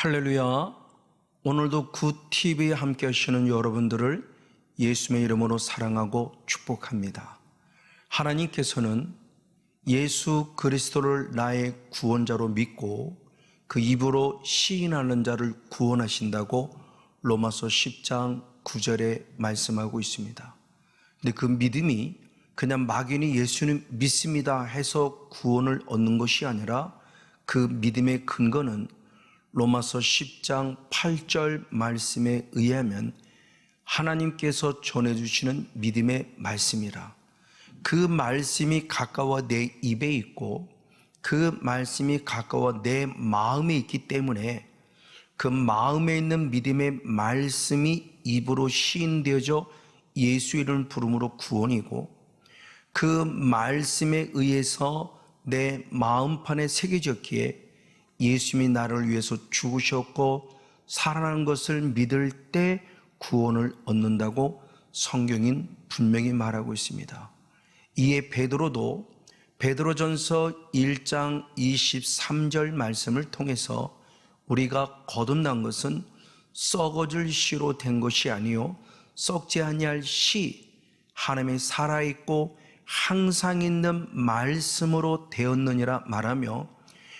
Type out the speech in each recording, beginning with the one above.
할렐루야. 오늘도 굿TV에 함께 하시는 여러분들을 예수님의 이름으로 사랑하고 축복합니다. 하나님께서는 예수 그리스도를 나의 구원자로 믿고 그 입으로 시인하는 자를 구원하신다고 로마서 10장 9절에 말씀하고 있습니다. 근데 그 믿음이 그냥 막연히 예수님 믿습니다 해서 구원을 얻는 것이 아니라 그 믿음의 근거는 로마서 10장 8절 말씀에 의하면 하나님께서 전해주시는 믿음의 말씀이라. 그 말씀이 가까워 내 입에 있고 그 말씀이 가까워 내 마음에 있기 때문에 그 마음에 있는 믿음의 말씀이 입으로 시인되어져 예수 이름 부름으로 구원이고, 그 말씀에 의해서 내 마음판에 새겨졌기에 예수님이 나를 위해서 죽으셨고 살아난 것을 믿을 때 구원을 얻는다고 성경인 분명히 말하고 있습니다. 이에 베드로도 베드로전서 1장 23절 말씀을 통해서 우리가 거듭난 것은 썩어질 씨로 된 것이 아니요 썩지 아니할 씨, 하나님이 살아있고 항상 있는 말씀으로 되었느니라 말하며,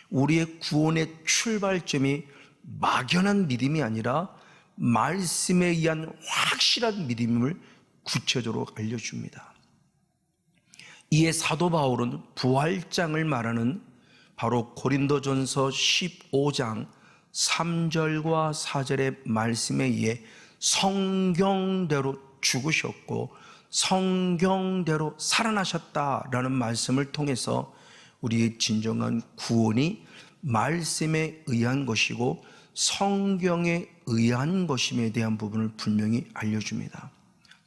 우리의 구원의 출발점이 막연한 믿음이 아니라 말씀에 의한 확실한 믿음을 구체적으로 알려줍니다. 이에 사도 바울은 부활장을 말하는 바로 고린도전서 15장 3절과 4절의 말씀에 의해 성경대로 죽으셨고 성경대로 살아나셨다라는 말씀을 통해서 우리의 진정한 구원이 말씀에 의한 것이고 성경에 의한 것임에 대한 부분을 분명히 알려줍니다.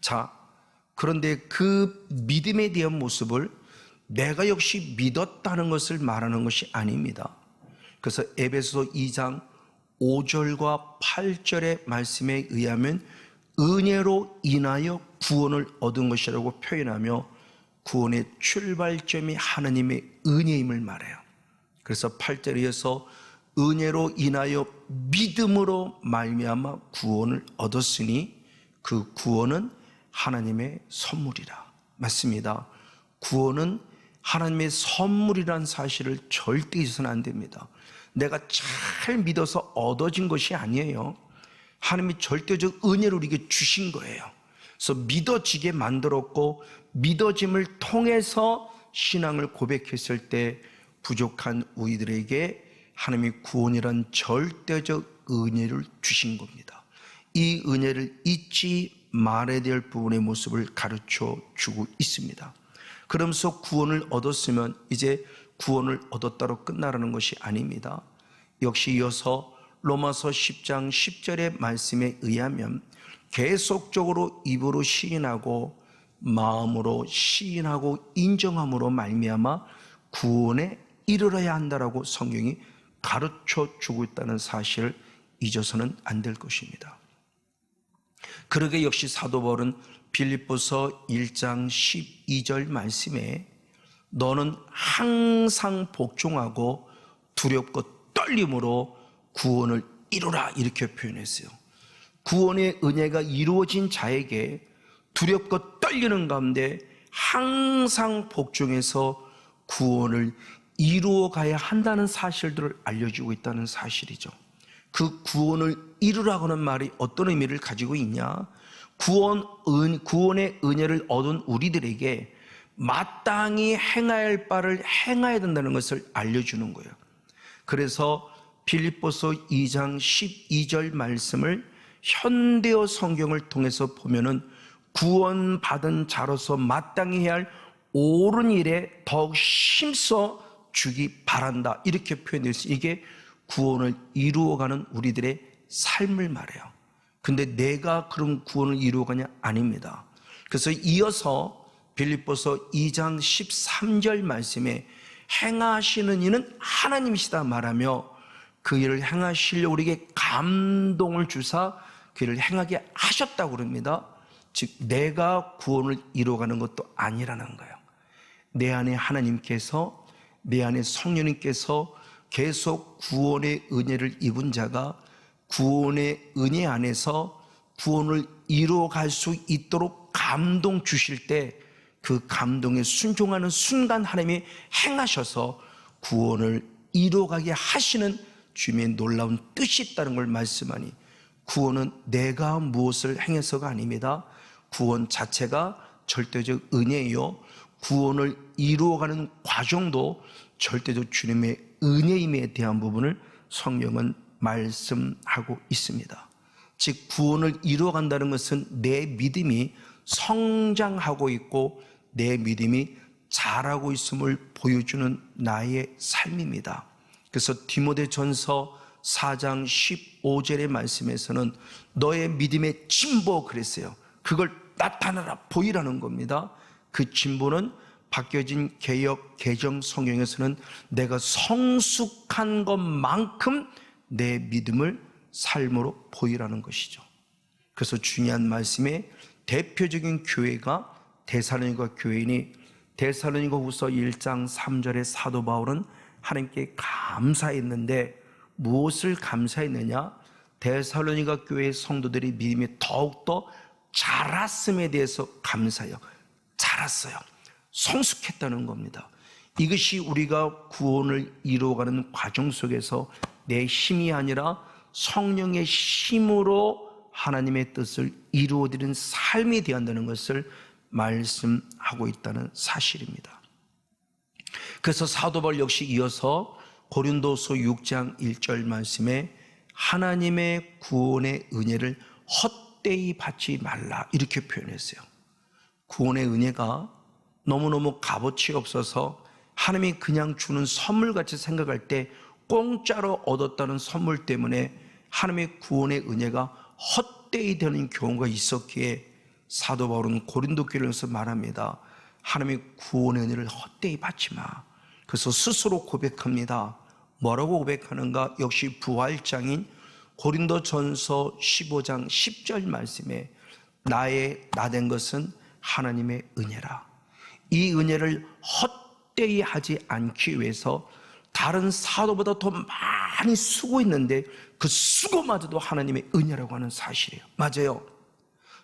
자, 그런데 그 믿음에 대한 모습을 내가 역시 믿었다는 것을 말하는 것이 아닙니다. 그래서 에베소 2장 5절과 8절의 말씀에 의하면 은혜로 인하여 구원을 얻은 것이라고 표현하며 구원의 출발점이 하나님의 은혜임을 말해요. 그래서 8절에 이어서 은혜로 인하여 믿음으로 말미암아 구원을 얻었으니 그 구원은 하나님의 선물이라. 맞습니다. 구원은 하나님의 선물이란 사실을 절대 잊어서는 안 됩니다. 내가 잘 믿어서 얻어진 것이 아니에요. 하나님이 절대적 은혜로 우리에게 주신 거예요. 그래서 믿어지게 만들었고 믿어짐을 통해서 신앙을 고백했을 때 부족한 우리들에게 하나님이 구원이란 절대적 은혜를 주신 겁니다. 이 은혜를 잊지 말아야 될 부분의 모습을 가르쳐 주고 있습니다. 그러면서 구원을 얻었으면 이제 구원을 얻었다로 끝나라는 것이 아닙니다. 역시 이어서 로마서 10장 10절의 말씀에 의하면 계속적으로 입으로 시인하고 마음으로 시인하고 인정함으로 말미암아 구원에 이르러야 한다라고 성경이 가르쳐 주고 있다는 사실을 잊어서는 안 될 것입니다. 그러게 역시 사도 바울은 빌립보서 1장 12절 말씀에 너는 항상 복종하고 두렵고 떨림으로 구원을 이루라 이렇게 표현했어요. 구원의 은혜가 이루어진 자에게 두렵고 떨리는 가운데 항상 복종해서 구원을 이루어 가야 한다는 사실들을 알려주고 있다는 사실이죠. 그 구원을 이루라고 하는 말이 어떤 의미를 가지고 있냐? 구원의 은혜를 얻은 우리들에게 마땅히 행해야 할 바를 행해야 된다는 것을 알려주는 거예요. 그래서 빌립보서 2장 12절 말씀을 현대어 성경을 통해서 보면은 구원받은 자로서 마땅히 해야 할 옳은 일에 더욱 힘써 주기 바란다 이렇게 표현되어 있어요. 이게 구원을 이루어가는 우리들의 삶을 말해요. 근데 내가 그런 구원을 이루어가냐? 아닙니다. 그래서 이어서 빌립보서 2장 13절 말씀에 행하시는 이는 하나님이시다 말하며 그 일을 행하시려고 우리에게 감동을 주사 그 일을 행하게 하셨다고 그럽니다. 즉 내가 구원을 이루어가는 것도 아니라는 거예요. 내 안에 하나님께서 내 안에 성령님께서 계속 구원의 은혜를 입은 자가 구원의 은혜 안에서 구원을 이루어갈 수 있도록 감동 주실 때 그 감동에 순종하는 순간 하나님이 행하셔서 구원을 이루어가게 하시는 주님의 놀라운 뜻이 있다는 걸 말씀하니, 구원은 내가 무엇을 행해서가 아닙니다. 구원 자체가 절대적 은혜요, 구원을 이루어가는 과정도 절대적 주님의 은혜임에 대한 부분을 성경은 말씀하고 있습니다. 즉 구원을 이루어간다는 것은 내 믿음이 성장하고 있고 내 믿음이 자라고 있음을 보여주는 나의 삶입니다. 그래서 디모데전서 4장 15절의 말씀에서는 너의 믿음의 진보 그랬어요. 그걸 나타나라, 보이라는 겁니다. 그 진보는 바뀌어진 개역 개정 성경에서는 내가 성숙한 것만큼 내 믿음을 삶으로 보이라는 것이죠. 그래서 중요한 말씀에 대표적인 교회가 데살로니가 교회이니, 데살로니가후서 1장 3절에 사도 바울은 하나님께 감사했는데 무엇을 감사했느냐? 데살로니가 교회의 성도들이 믿음이 더욱더 자랐음에 대해서 감사해요. 자랐어요. 성숙했다는 겁니다. 이것이 우리가 구원을 이루어가는 과정 속에서 내 힘이 아니라 성령의 힘으로 하나님의 뜻을 이루어드리는 삶이 되어야 한다는 것을 말씀하고 있다는 사실입니다. 그래서 사도 바울 역시 이어서 고린도서 6장 1절 말씀에 하나님의 구원의 은혜를 헛되이 받지 말라, 이렇게 표현했어요. 구원의 은혜가 너무너무 값어치 없어서 하나님이 그냥 주는 선물같이 생각할 때 공짜로 얻었다는 선물 때문에 하나님의 구원의 은혜가 헛되이 되는 경우가 있었기에 사도 바울은 고린도 교회에서 말합니다. 하나님의 구원의 은혜를 헛되이 받지 마. 그래서 스스로 고백합니다. 뭐라고 고백하는가? 역시 부활장인 고린도전서 15장 10절 말씀에 나 된 것은 하나님의 은혜라. 이 은혜를 헛되이 하지 않기 위해서 다른 사도보다 더 많이 수고했는데 그 수고마저도 하나님의 은혜라고 하는 사실이에요. 맞아요.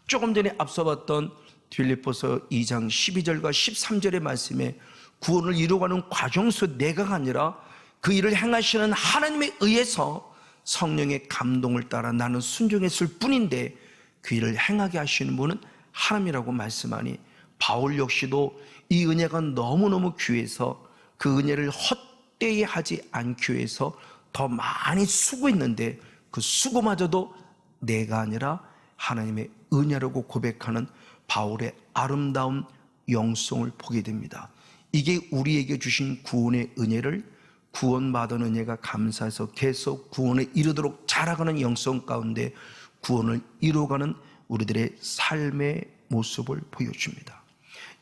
조금 전에 앞서 봤던 빌립보서 2장 12절과 13절의 말씀에 구원을 이루어가는 과정 속 내가가 아니라 그 일을 행하시는 하나님에 의해서 성령의 감동을 따라 나는 순종했을 뿐인데 그 일을 행하게 하시는 분은 하나님이라고 말씀하니, 바울 역시도 이 은혜가 너무너무 귀해서 그 은혜를 헛되이 하지 않기 위해서 더 많이 수고했는데 그 수고마저도 내가 아니라 하나님의 은혜라고 고백하는 바울의 아름다운 영성을 보게 됩니다. 이게 우리에게 주신 구원의 은혜를, 구원받은 은혜가 감사해서 계속 구원에 이르도록 자라가는 영성 가운데 구원을 이루어가는 우리들의 삶의 모습을 보여줍니다.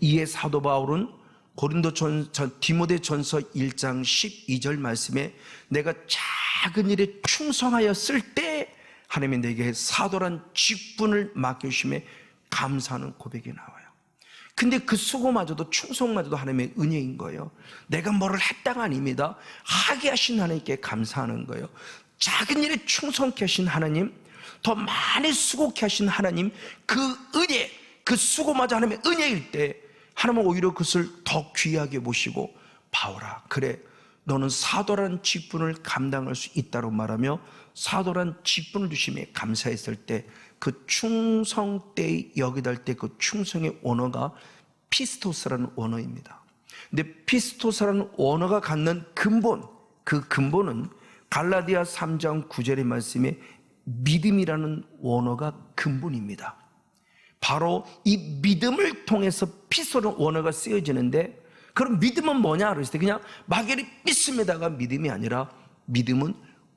이에 사도 바울은 디모데전서 1장 12절 말씀에 내가 작은 일에 충성하였을 때 하나님이 내게 사도란 직분을 맡겨주심에 감사하는 고백이 나와요. 근데 그 수고마저도 충성마저도 하나님의 은혜인 거예요. 내가 뭐를 했다가 아닙니다. 하게 하신 하나님께 감사하는 거예요. 작은 일에 충성케 하신 하나님, 더 많이 수고케 하신 하나님, 그 은혜, 그 수고마저 하나님의 은혜일 때 하나님은 오히려 그것을 더 귀하게 보시고, 바울아, 그래 너는 사도라는 직분을 감당할 수 있다고 말하며 사도라는 직분을 주심에 감사했을 때 그 충성 때 여기다 할 때 그 충성의 원어가 피스토스라는 원어입니다. 근데 피스토스라는 원어가 갖는 근본, 그 근본은 갈라디아 3장 9절의 말씀에 믿음이라는 원어가 근본입니다. 바로 이 믿음을 통해서 피스토스라는 원어가 쓰여지는데, 그럼 믿음은 뭐냐 그랬을 때 그냥 막연히 믿습니다가 믿음이 아니라 믿음은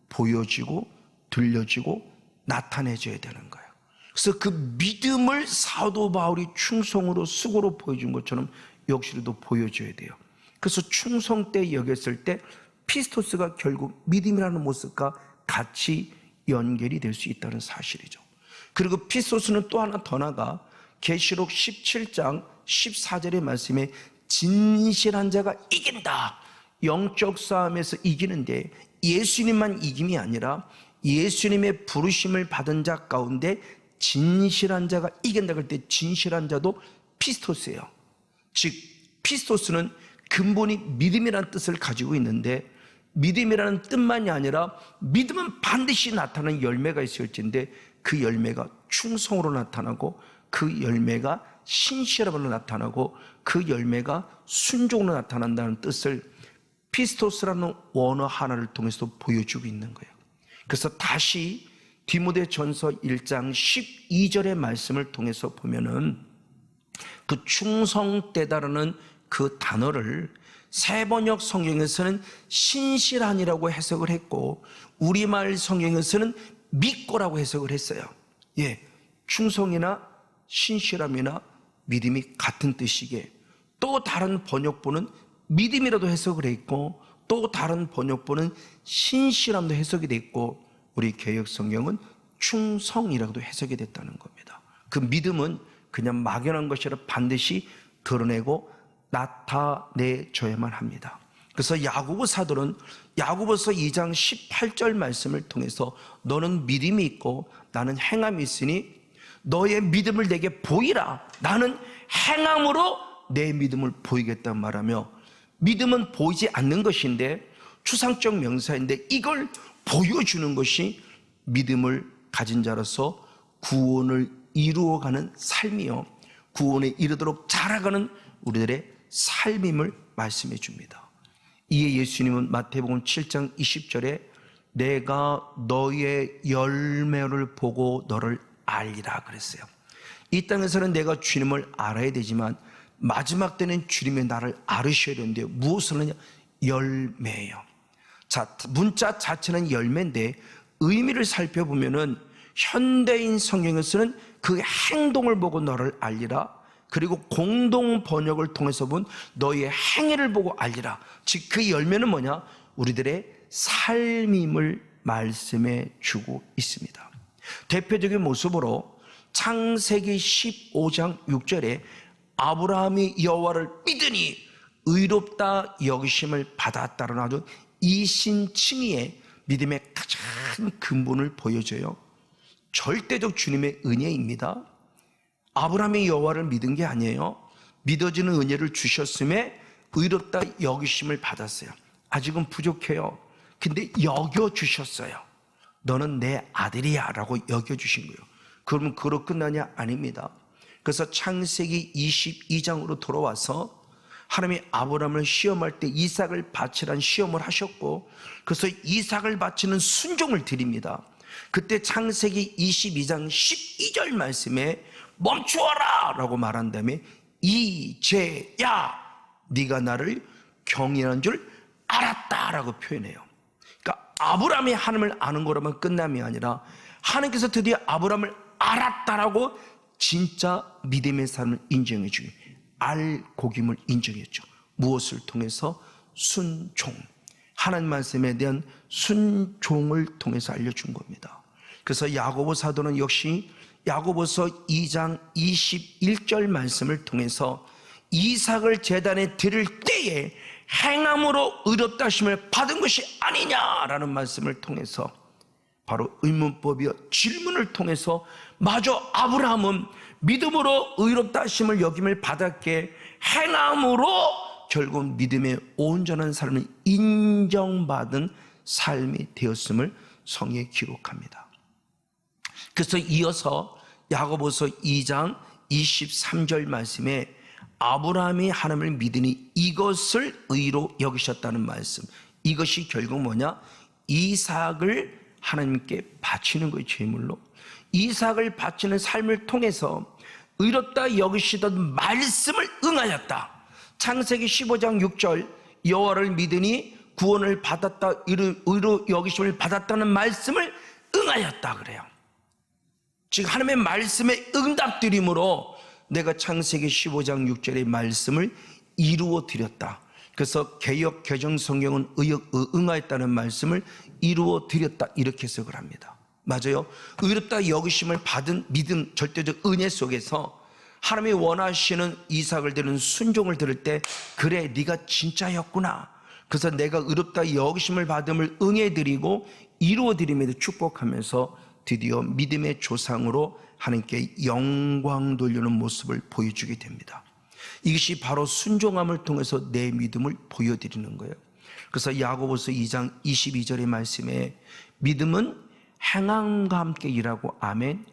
보여지고 들려지고 나타내져야 되는 거예요. 그래서 그 믿음을 사도 바울이 충성으로 수고로 보여준 것처럼 역시도 보여줘야 돼요. 그래서 충성 때 여겼을 때 피스토스가 결국 믿음이라는 모습과 같이 연결이 될 수 있다는 사실이죠. 그리고 피스토스는 또 하나 더 나가 계시록 17장 14절의 말씀에 진실한 자가 이긴다, 영적 싸움에서 이기는데 예수님만 이김이 아니라 예수님의 부르심을 받은 자 가운데 진실한 자가 이긴다. 그럴 때 진실한 자도 피스토스예요. 즉 피스토스는 근본이 믿음이라는 뜻을 가지고 있는데, 믿음이라는 뜻만이 아니라 믿음은 반드시 나타나는 열매가 있을진데 그 열매가 충성으로 나타나고, 그 열매가 신실함으로 나타나고, 그 열매가 순종으로 나타난다는 뜻을 피스토스라는 원어 하나를 통해서 보여주고 있는 거예요. 그래서 다시 디모데전서 1장 12절의 말씀을 통해서 보면은 그 충성되다라는 그 단어를 세번역 성경에서는 신실한이라고 해석을 했고, 우리말 성경에서는 믿고라고 해석을 했어요. 충성이나 신실함이나 믿음이 같은 뜻이게, 또 다른 번역본은 믿음이라도 해석을 했고, 또 다른 번역본은 신실함도 해석이 됐고, 우리 개역 성경은 충성이라고도 해석이 됐다는 겁니다. 그 믿음은 그냥 막연한 것이 아니라 반드시 드러내고 나타내줘야만 합니다. 그래서 야고보 사도는 야고보서 2장 18절 말씀을 통해서 너는 믿음이 있고 나는 행함이 있으니 너의 믿음을 내게 보이라. 나는 행함으로 내 믿음을 보이겠다 말하며, 믿음은 보이지 않는 것인데 추상적 명사인데 이걸 보여주는 것이 믿음을 가진 자로서 구원을 이루어가는 삶이요, 구원에 이르도록 자라가는 우리들의 삶임을 말씀해 줍니다. 이에 예수님은 마태복음 7장 20절에 내가 너의 열매를 보고 너를 알리라 그랬어요. 이 땅에서는 내가 주님을 알아야 되지만 마지막 때는 주님의 나를 알으셔야 되는데 무엇을 하냐? 열매예요. 자, 문자 자체는 열매인데 의미를 살펴보면은 현대인 성경에서는 그 행동을 보고 너를 알리라, 그리고 공동 번역을 통해서 본 너의 행위를 보고 알리라. 즉 그 열매는 뭐냐? 우리들의 삶임을 말씀해 주고 있습니다. 대표적인 모습으로 창세기 15장 6절에 아브라함이 여호와를 믿으니 의롭다 여기심을 받았다라는 아주 이신칭의의 믿음의 가장 근본을 보여줘요. 절대적 주님의 은혜입니다. 아브라함이 여호와를 믿은 게 아니에요. 믿어지는 은혜를 주셨음에 의롭다 여기심을 받았어요. 아직은 부족해요. 근데 여겨주셨어요. 너는 내 아들이야 라고 여겨주신 거예요. 그러면 그로 끝나냐? 아닙니다. 그래서 창세기 22장으로 돌아와서 하나님이 아브라함을 시험할 때 이삭을 바치라는 시험을 하셨고, 그래서 이삭을 바치는 순종을 드립니다. 그때 창세기 22장 12절 말씀에 멈추어라 라고 말한 다음에 이제야 네가 나를 경외하는 줄 알았다 라고 표현해요. 그러니까 아브라함이 하나님을 아는 거라면 끝남이 아니라 하나님께서 드디어 아브라함을 알았다라고 진짜 믿음의 삶을 인정해 주기, 알고김을 인정했죠. 무엇을 통해서? 순종. 하나님 말씀에 대한 순종을 통해서 알려준 겁니다. 그래서 야고보 사도는 역시 야고보서 2장 21절 말씀을 통해서 이삭을 제단에 드릴 때에 행함으로 의롭다 하심을 받은 것이 아니냐라는 말씀을 통해서 바로 의문법이여 질문을 통해서 마저 아브라함은 믿음으로 의롭다 하심을 여김을 받았기에 행함으로 결국 믿음의 온전한 삶을 인정받은 삶이 되었음을 성경에 기록합니다. 그래서 이어서 야고보서 2장 23절 말씀에 아브라함이 하나님을 믿으니 이것을 의로 여기셨다는 말씀, 이것이 결국 뭐냐? 이삭을 하나님께 바치는 거예요. 제물로 이삭을 바치는 삶을 통해서 의롭다 여기시던 말씀을 응하였다. 창세기 15장 6절 여호와를 믿으니 구원을 받았다, 의로 여기심을 받았다는 말씀을 응하였다 그래요. 즉 하나님의 말씀에 응답드림으로 내가 창세기 15장 6절의 말씀을 이루어 드렸다. 그래서 개역 개정 성경은 응하였다는 말씀을 이루어 드렸다 이렇게 해석을 합니다. 맞아요. 의롭다 여기심을 받은 믿음, 절대적 은혜 속에서 하나님이 원하시는 이삭을 드리는 순종을 들을 때 그래 네가 진짜였구나, 그래서 내가 의롭다 여기심을 받음을 응해드리고 이루어드림에도 축복하면서 드디어 믿음의 조상으로 하나님께 영광 돌리는 모습을 보여주게 됩니다. 이것이 바로 순종함을 통해서 내 믿음을 보여드리는 거예요. 그래서 야고보서 2장 22절의 말씀에 믿음은 행함과 함께 일하고 아멘.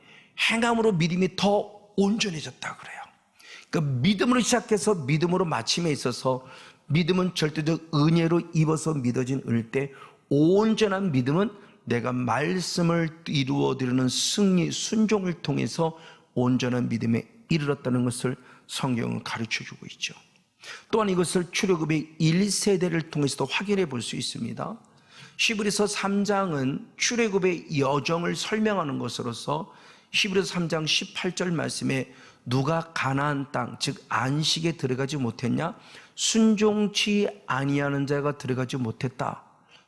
행함으로 믿음이 더 온전해졌다 그래요. 그러니까 믿음으로 시작해서 믿음으로 마침에 있어서 믿음은 절대적 은혜로 입어서 믿어진 은혜 때 온전한 믿음은 내가 말씀을 이루어드리는 승리, 순종을 통해서 온전한 믿음에 이르렀다는 것을 성경은 가르쳐주고 있죠. 또한 이것을 출애굽의 1세대를 통해서도 확인해 볼 수 있습니다. 히브리서 3장은 출애굽의 여정을 설명하는 것으로서 히브리서 3장 18절 말씀에 누가 가나안 땅, 즉 안식에 들어가지 못했냐? 순종치 아니하는 자가 들어가지 못했다.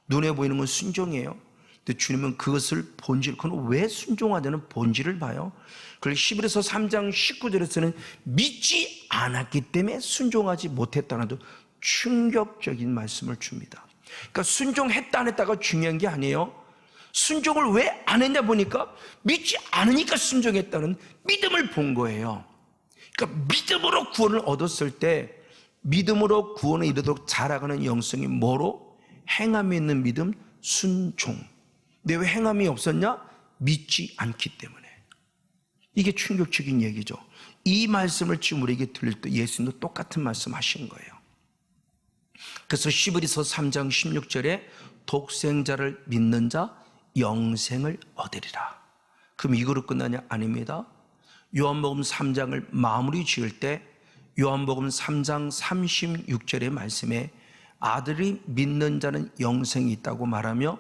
눈에 보이는 건 순종이에요. 근데 주님은 그것을 본질, 그건 왜 순종하자는 본질을 봐요. 그리고 히브리서 3장 19절에서는 믿지 않았기 때문에 순종하지 못했다는 도 충격적인 말씀을 줍니다. 그러니까 순종했다 안 했다가 중요한 게 아니에요. 순종을 왜 안 했냐 보니까 믿지 않으니까 순종했다는 믿음을 본 거예요. 그러니까 믿음으로 구원을 얻었을 때 믿음으로 구원에 이르도록 자라가는 영성이 뭐로? 행함이 있는 믿음, 순종. 근데 왜 행함이 없었냐? 믿지 않기 때문에. 이게 충격적인 얘기죠. 이 말씀을 지금 우리에게 들릴 때 예수님도 똑같은 말씀 하신 거예요. 그래서 히브리서 3장 16절에 독생자를 믿는 자 영생을 얻으리라. 그럼 이거로 끝나냐? 아닙니다. 요한복음 3장을 마무리 지을 때 요한복음 3장 36절의 말씀에 아들이 믿는 자는 영생이 있다고 말하며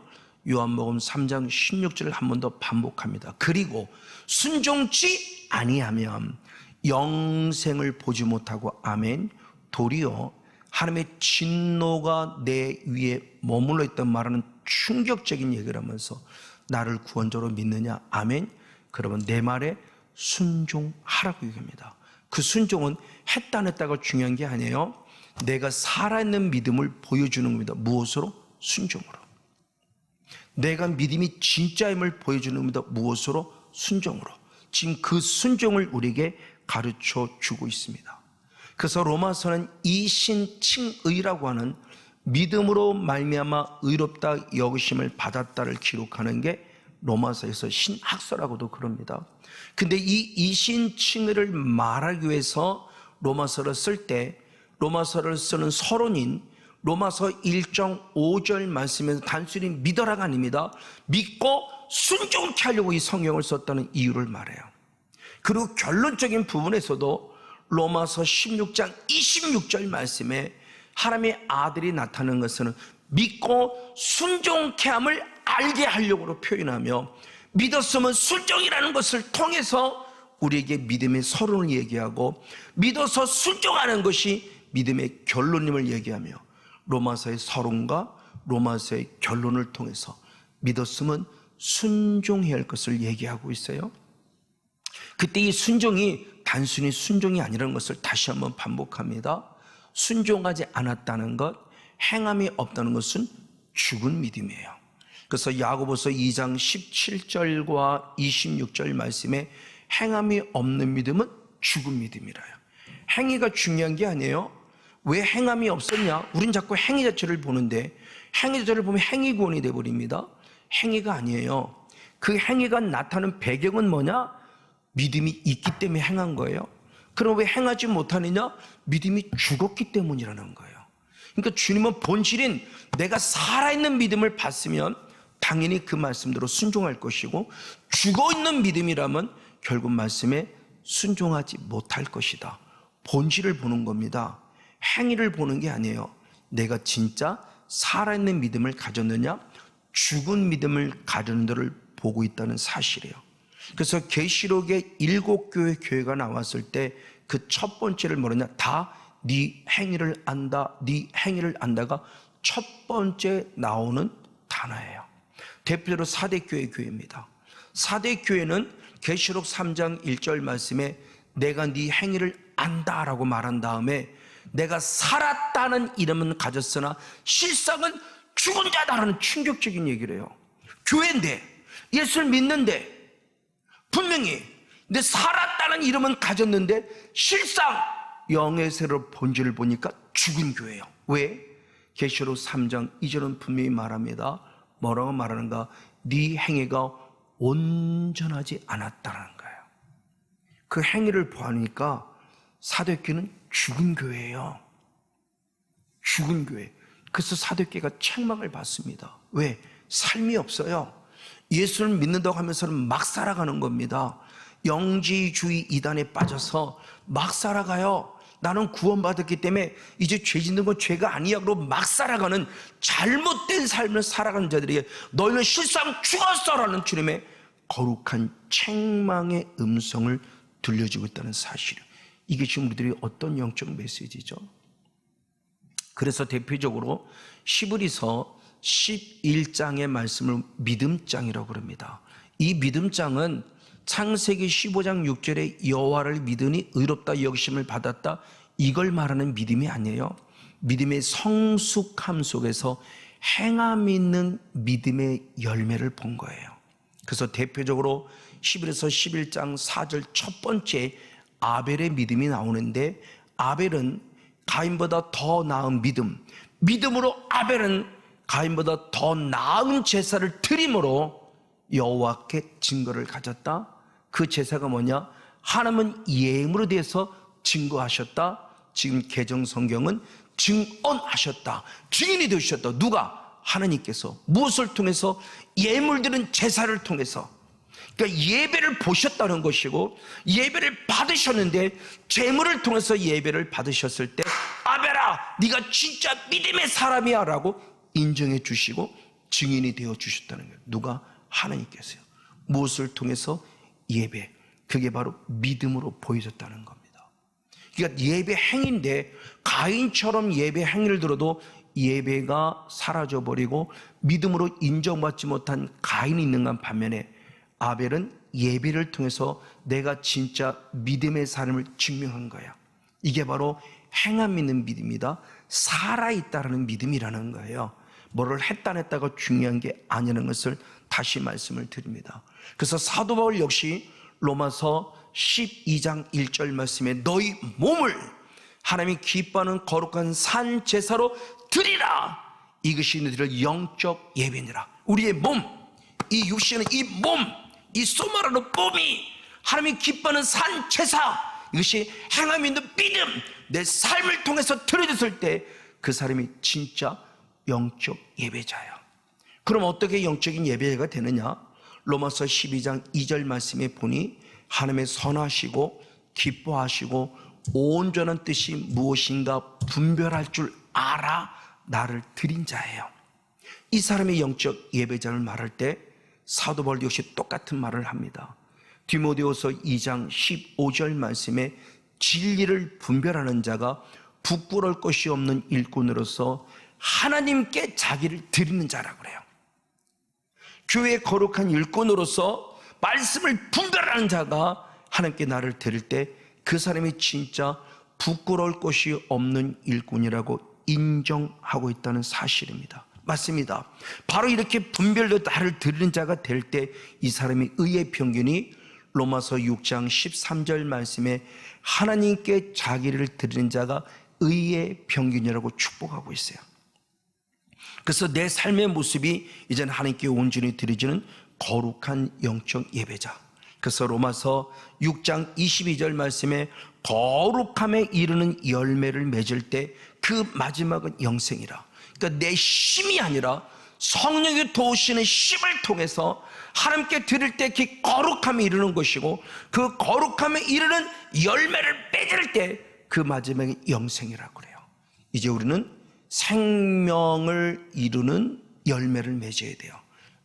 요한복음 3장 16절을 한 번 더 반복합니다. 그리고 순종치 아니하면 영생을 보지 못하고 아멘. 도리어 하나님의 진노가 내 위에 머물러 있던 말하는 충격적인 얘기를 하면서 나를 구원자로 믿느냐? 아멘. 그러면 내 말에 순종하라고 얘기합니다. 그 순종은 했다 안 했다가 중요한 게 아니에요. 내가 살아있는 믿음을 보여주는 겁니다. 무엇으로? 순종으로. 내가 믿음이 진짜임을 보여주는 겁니다. 무엇으로? 순종으로. 지금 그 순종을 우리에게 가르쳐 주고 있습니다. 그래서 로마서는 이신칭의라고 하는 믿음으로 말미암아 의롭다 여기심을 받았다를 기록하는 게 로마서에서 신학서라고도 그럽니다. 근데 이 이신칭의를 말하기 위해서 로마서를 쓸 때 로마서를 쓰는 서론인 로마서 1장 5절 말씀에서 단순히 믿어라가 아닙니다. 믿고 순종케 하려고 이 성경을 썼다는 이유를 말해요. 그리고 결론적인 부분에서도 로마서 16장 26절 말씀에 하나님의 아들이 나타나는 것은 믿고 순종케 함을 알게 하려고 표현하며 믿었으면 순종이라는 것을 통해서 우리에게 믿음의 서론을 얘기하고 믿어서 순종하는 것이 믿음의 결론임을 얘기하며 로마서의 서론과 로마서의 결론을 통해서 믿었으면 순종해야 할 것을 얘기하고 있어요. 그때 이 순종이 단순히 순종이 아니라는 것을 다시 한번 반복합니다. 순종하지 않았다는 것, 행함이 없다는 것은 죽은 믿음이에요. 그래서 야고보서 2장 17절과 26절 말씀에 행함이 없는 믿음은 죽은 믿음이라요. 행위가 중요한 게 아니에요. 왜 행함이 없었냐? 우린 자꾸 행위 자체를 보는데 행위 자체를 보면 행위 구원이 되어버립니다. 행위가 아니에요. 그 행위가 나타나는 배경은 뭐냐? 믿음이 있기 때문에 행한 거예요. 그럼 왜 행하지 못하느냐? 믿음이 죽었기 때문이라는 거예요. 그러니까 주님은 본질인 내가 살아있는 믿음을 봤으면 당연히 그 말씀대로 순종할 것이고 죽어있는 믿음이라면 결국 말씀에 순종하지 못할 것이다. 본질을 보는 겁니다. 행위를 보는 게 아니에요. 내가 진짜 살아있는 믿음을 가졌느냐? 죽은 믿음을 가졌는지를 보고 있다는 사실이에요. 그래서 계시록의 7교회 교회가 나왔을 때 그 첫 번째를 뭐냐? 다 네 행위를 안다, 네 행위를 안다가 첫 번째 나오는 단어예요. 대표적으로 사대교회 교회입니다. 사대교회는 계시록 3장 1절 말씀에 내가 네 행위를 안다라고 말한 다음에 내가 살았다는 이름은 가졌으나 실상은 죽은 자다라는 충격적인 얘기를 해요. 교회인데, 예수를 믿는데, 분명히 내 살았다는 이름은 가졌는데 실상 영의 새로 본질을 보니까 죽은 교회예요. 왜? 계시록 3장 2절은 분명히 말합니다. 뭐라고 말하는가? 네 행위가 온전하지 않았다는 거예요. 그 행위를 보니까 사도교회는 죽은 교회예요. 죽은 교회. 그래서 사도교회가 책망을 받습니다. 왜? 삶이 없어요. 예수를 믿는다고 하면서는 막 살아가는 겁니다. 영지주의 이단에 빠져서 막 살아가요. 나는 구원받았기 때문에 이제 죄 짓는 건 죄가 아니야 그러고 막 살아가는 잘못된 삶을 살아가는 자들에게 너희는 실상 죽었어라는 주님의 거룩한 책망의 음성을 들려주고 있다는 사실이에요. 이게 지금 우리들이 어떤 영적 메시지죠? 그래서 대표적으로 시브리서 11장의 말씀을 믿음장이라고 그럽니다. 이 믿음장은 창세기 15장 6절에 여호와를 믿으니 의롭다 여기심을 받았다, 이걸 말하는 믿음이 아니에요. 믿음의 성숙함 속에서 행함 있는 믿음의 열매를 본 거예요. 그래서 대표적으로 시브리서 11장 4절 첫 번째 아벨의 믿음이 나오는데, 아벨은 가인보다 더 나은 믿음으로 아벨은 가인보다 더 나은 제사를 드림으로 여호와께 증거를 가졌다. 그 제사가 뭐냐? 하나님은 예물에 대해서 증거하셨다. 지금 개정 성경은 증언하셨다. 증인이 되셨다. 누가? 하나님께서. 무엇을 통해서? 예물드는 제사를 통해서. 그러니까 예배를 보셨다는 것이고, 예배를 받으셨는데 제물을 통해서 예배를 받으셨을 때 아벨아 네가 진짜 믿음의 사람이야 라고 인정해 주시고 증인이 되어 주셨다는 거예요. 누가? 하나님께서요. 무엇을 통해서? 예배. 그게 바로 믿음으로 보여졌다는 겁니다. 그러니까 예배 행위인데 가인처럼 예배 행위를 들어도 예배가 사라져버리고 믿음으로 인정받지 못한 가인이 있는 반면에 아벨은 예배를 통해서 내가 진짜 믿음의 삶을 증명한 거야. 이게 바로 행함 있는 믿음이다. 살아있다라는 믿음이라는 거예요. 뭐를 했다 안 했다가 중요한 게 아니라는 것을 다시 말씀을 드립니다. 그래서 사도 바울 역시 로마서 12장 1절 말씀에 너희 몸을 하나님이 기뻐하는 거룩한 산 제사로 드리라. 이것이 너희들 영적 예배니라. 우리의 몸, 이 육신은 이 몸, 이 소마라는 몸이 하나님이 기뻐하는 산 제사, 이것이 행함 있는 믿음, 내 삶을 통해서 드려졌을 때 그 사람이 진짜 영적 예배자예요. 그럼 어떻게 영적인 예배가 되느냐? 로마서 12장 2절 말씀에 보니 하나님의 선하시고 기뻐하시고 온전한 뜻이 무엇인가 분별할 줄 알아 나를 드린 자예요. 이 사람의 영적 예배자를 말할 때 사도 바울 역시 똑같은 말을 합니다. 디모데후서 2장 15절 말씀에 진리를 분별하는 자가 부끄러울 것이 없는 일꾼으로서 하나님께 자기를 드리는 자라고 그래요. 교회의 거룩한 일꾼으로서 말씀을 분별하는 자가 하나님께 나를 드릴 때 그 사람이 진짜 부끄러울 것이 없는 일꾼이라고 인정하고 있다는 사실입니다. 맞습니다. 바로 이렇게 분별로 나를 드리는 자가 될 때 이 사람이 의의 평균이 로마서 6장 13절 말씀에 하나님께 자기를 드리는 자가 의의 평균이라고 축복하고 있어요. 그래서 내 삶의 모습이 이제는 하나님께 온전히 드려지는 거룩한 영적 예배자. 그래서 로마서 6장 22절 말씀에 거룩함에 이르는 열매를 맺을 때 그 마지막은 영생이라. 그러니까 내 힘이 아니라 성령이 도우시는 힘을 통해서 하나님께 드릴 때 그 거룩함에 이르는 것이고, 그 거룩함에 이르는 열매를 맺을 때 그 마지막이 영생이라고 그래요. 이제 우리는 생명을 이루는 열매를 맺어야 돼요.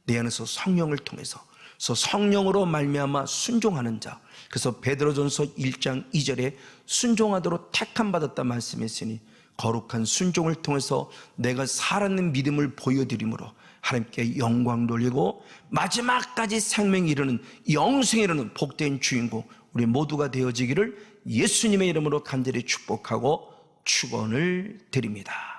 내 안에서 성령을 통해서. 그래서 성령으로 말미암아 순종하는 자. 그래서 베드로전서 1장 2절에 순종하도록 택함 받았다 말씀했으니 거룩한 순종을 통해서 내가 살아있는 믿음을 보여드림으로 하나님께 영광 돌리고 마지막까지 생명이 이르는 영생에 이르는 복된 주인공 우리 모두가 되어지기를 예수님의 이름으로 간절히 축복하고 축원을 드립니다.